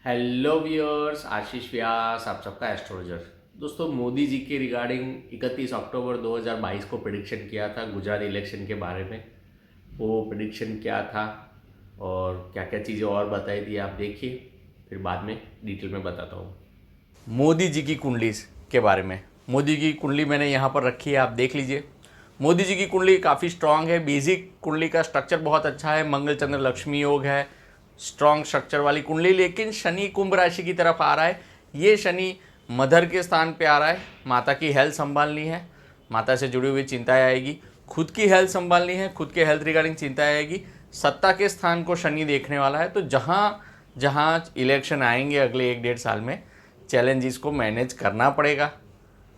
Hello viewers, आशीष व्यास आप सबका astrologer. दोस्तों, मोदी जी के रिगार्डिंग 31 अक्टूबर 2022 को प्रेडिक्शन किया था गुजरात इलेक्शन के बारे में। वो प्रेडिक्शन क्या था और क्या क्या चीज़ें और बताई थी, आप देखिए, फिर बाद में डिटेल में बताता हूँ। मोदी जी की कुंडली के बारे में। मोदी की कुंडली मैंने यहाँ पर रखी है, आप देख लीजिए। मोदी जी की कुंडली काफ़ी स्ट्रांग है। बेसिक कुंडली का स्ट्रक्चर बहुत अच्छा है। मंगल चंद्र लक्ष्मी योग है, स्ट्रांग स्ट्रक्चर वाली कुंडली। लेकिन शनि कुंभ राशि की तरफ आ रहा है। ये शनि मदर के स्थान पे आ रहा है। माता की हेल्थ संभालनी है, माता से जुड़ी हुई चिंताएं आएगी। खुद की हेल्थ संभालनी है, खुद के हेल्थ रिगार्डिंग चिंताएं आएगी। सत्ता के स्थान को शनि देखने वाला है। तो जहाँ जहाँ इलेक्शन आएंगे अगले 1-1.5 साल में, चैलेंजेस को मैनेज करना पड़ेगा।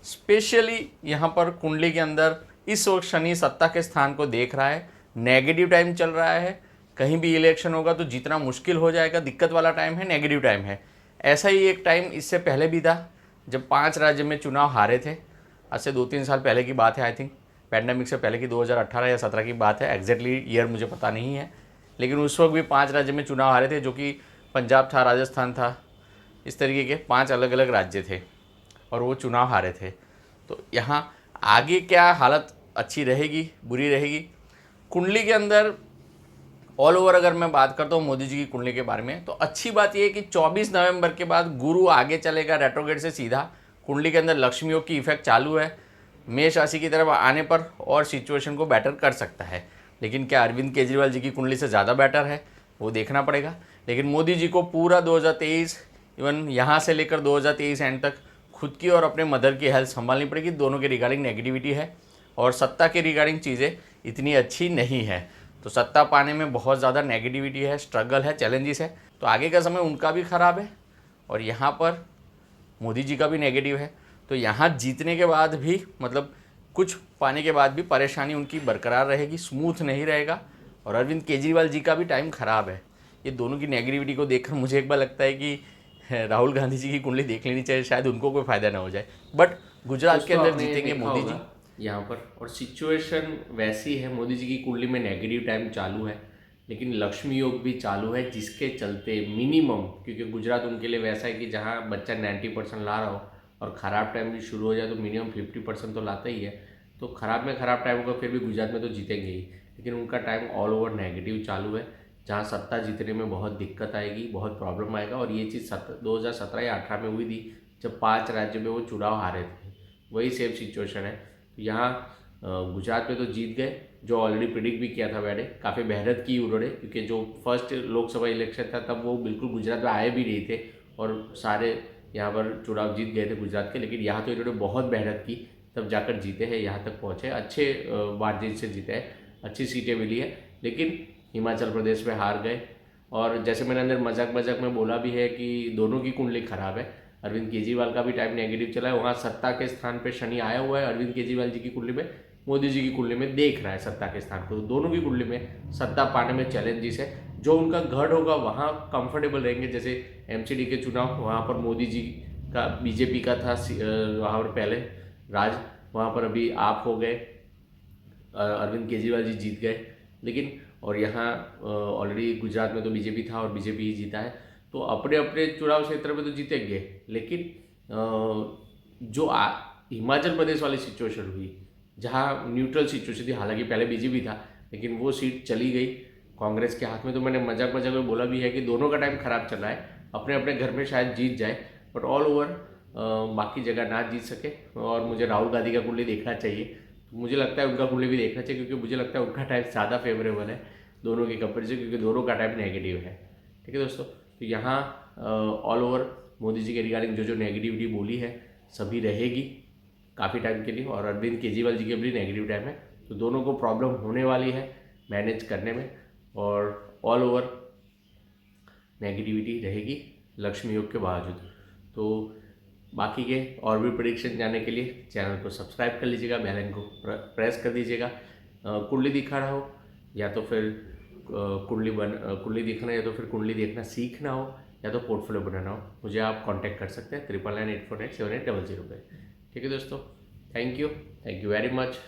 स्पेशली यहाँ पर कुंडली के अंदर इस वक्त शनि सत्ता के स्थान को देख रहा है। नेगेटिव टाइम चल रहा है। कहीं भी इलेक्शन होगा तो जीतना मुश्किल हो जाएगा। दिक्कत वाला टाइम है, नेगेटिव टाइम है। ऐसा ही एक टाइम इससे पहले भी था जब 5 राज्य में चुनाव हारे थे। आज से 2-3 साल पहले की बात है। आई थिंक पैंडमिक से पहले की 2018 या 17 की बात है। एग्जैक्टली ईयर मुझे पता नहीं है, लेकिन उस वक्त भी 5 राज्य में चुनाव हारे थे, जो कि पंजाब था, राजस्थान था। इस तरीके के 5 अलग अलग राज्य थे और वो चुनाव हारे थे। तो यहाँ आगे क्या हालत अच्छी रहेगी, बुरी रहेगी? कुंडली के अंदर ऑल ओवर अगर मैं बात करता हूँ मोदी जी की कुंडली के बारे में, तो अच्छी बात यह है कि 24 नवंबर के बाद गुरु आगे चलेगा रेट्रोग्रेड से सीधा। कुंडली के अंदर लक्ष्मी योग की इफेक्ट चालू है। मेष राशि की तरफ आने पर और सिचुएशन को बेटर कर सकता है। लेकिन क्या अरविंद केजरीवाल जी की कुंडली से ज़्यादा बेटर है, वो देखना पड़ेगा। लेकिन मोदी जी को पूरा 2023, इवन यहाँ से लेकर 2023 एंड तक खुद की और अपने मदर की हेल्थ संभालनी पड़ेगी। दोनों के रिगार्डिंग नेगेटिविटी है और सत्ता के रिगार्डिंग चीज़ें इतनी अच्छी नहीं है। तो सत्ता पाने में बहुत ज़्यादा नेगेटिविटी है, स्ट्रगल है, चैलेंजेस है। तो आगे का समय उनका भी ख़राब है और यहाँ पर मोदी जी का भी नेगेटिव है। तो यहाँ जीतने के बाद भी, मतलब कुछ पाने के बाद भी, परेशानी उनकी बरकरार रहेगी, स्मूथ नहीं रहेगा। और अरविंद केजरीवाल जी का भी टाइम ख़राब है। ये दोनों की नेगेटिविटी को देखकर मुझे एक बार लगता है कि राहुल गांधी जी की कुंडली देख लेनी चाहिए, शायद उनको कोई फ़ायदा ना हो जाए। बट गुजरात के अंदर जीतेंगे मोदी जी यहाँ पर। और सिचुएशन वैसी है, मोदी जी की कुंडली में नेगेटिव टाइम चालू है, लेकिन लक्ष्मी योग भी चालू है, जिसके चलते मिनिमम, क्योंकि गुजरात उनके लिए वैसा है कि जहाँ बच्चा 90% ला रहा हो और ख़राब टाइम भी शुरू हो जाए तो मिनिमम 50% तो लाता ही है। तो ख़राब में ख़राब टाइम होगा, फिर भी गुजरात में तो जीतेंगे ही। लेकिन उनका टाइम ऑल ओवर नेगेटिव चालू है, जहाँ सत्ता जीतने में बहुत दिक्कत आएगी, बहुत प्रॉब्लम आएगा। और ये चीज़ 2017 या 18 में हुई थी, जब 5 राज्यों में वो चुनाव हारे थे। वही सेम सिचुएशन है। तो यहाँ गुजरात में तो जीत गए, जो ऑलरेडी प्रिडिक्ट भी किया था मैंने। काफ़ी मेहनत की उन्होंने, क्योंकि जो फर्स्ट लोकसभा इलेक्शन था तब वो बिल्कुल गुजरात में आए भी नहीं थे और सारे यहाँ पर चुनाव जीत गए थे गुजरात के। लेकिन यहाँ तो इन्होंने बहुत मेहनत की, तब जाकर जीते हैं, यहाँ तक पहुँचे, अच्छे मार्जिन से जीते हैं, अच्छी सीटें मिली है। लेकिन हिमाचल प्रदेश में हार गए। और जैसे मैंने अंदर मजाक मजाक में बोला भी है कि दोनों की कुंडली खराब है। अरविंद केजरीवाल का भी टाइम नेगेटिव चला है, वहाँ सत्ता के स्थान पे शनि आया हुआ है अरविंद केजरीवाल जी की कुंडली में, मोदी जी की कुंडली में देख रहा है सत्ता के स्थान को। तो दोनों की कुंडली में सत्ता पाने में चैलेंजेस है। जो उनका गढ़ होगा वहाँ कंफर्टेबल रहेंगे। जैसे एमसीडी के चुनाव, वहाँ पर मोदी जी का, बीजेपी का था वहाँ पर पहले राज, वहाँ पर अभी आप हो गए, अरविंद केजरीवाल जी जीत गए। लेकिन और यहाँ ऑलरेडी गुजरात में तो बीजेपी था और बीजेपी ही जीता है। तो अपने अपने चुनाव क्षेत्र में तो जीतेंगे। लेकिन जो हिमाचल प्रदेश वाली सिचुएशन हुई, जहाँ न्यूट्रल सिचुएशन थी, हालांकि पहले बीजेपी था, लेकिन वो सीट चली गई कांग्रेस के हाथ में। तो मैंने मजाक मजाक में बोला भी है कि दोनों का टाइम खराब चल रहा है। अपने अपने घर में शायद जीत जाए, बट ऑल ओवर बाकी जगह ना जीत सके। और मुझे राहुल गांधी का कुंडली देखना चाहिए। तो मुझे लगता है उनका कुंडली भी देखना चाहिए, क्योंकि मुझे लगता है उनका टाइम ज़्यादा फेवरेबल है दोनों के कंपेरिजन, क्योंकि दोनों का टाइम नेगेटिव है। ठीक है दोस्तों, तो यहाँ ऑल ओवर मोदी जी के रिगार्डिंग जो जो नेगेटिविटी बोली है सभी रहेगी काफ़ी टाइम के लिए। और अरविंद केजरीवाल जी के भी नेगेटिव टाइम है। तो दोनों को प्रॉब्लम होने वाली है मैनेज करने में, और ऑल ओवर नेगेटिविटी रहेगी लक्ष्मी योग के बावजूद। तो बाकी के और भी प्रेडिक्शन जानने के लिए चैनल को सब्सक्राइब कर लीजिएगा, बेल आइकन को प्रेस कर दीजिएगा। कुंडली दिखा रहा हो या तो फिर कुंडली दिखना, या तो फिर कुंडली देखना सीखना हो, या तो पोर्टफोलियो बनाना हो, मुझे आप कांटेक्ट कर सकते हैं 9998487800 पे। ठीक है दोस्तों, थैंक यू वेरी मच।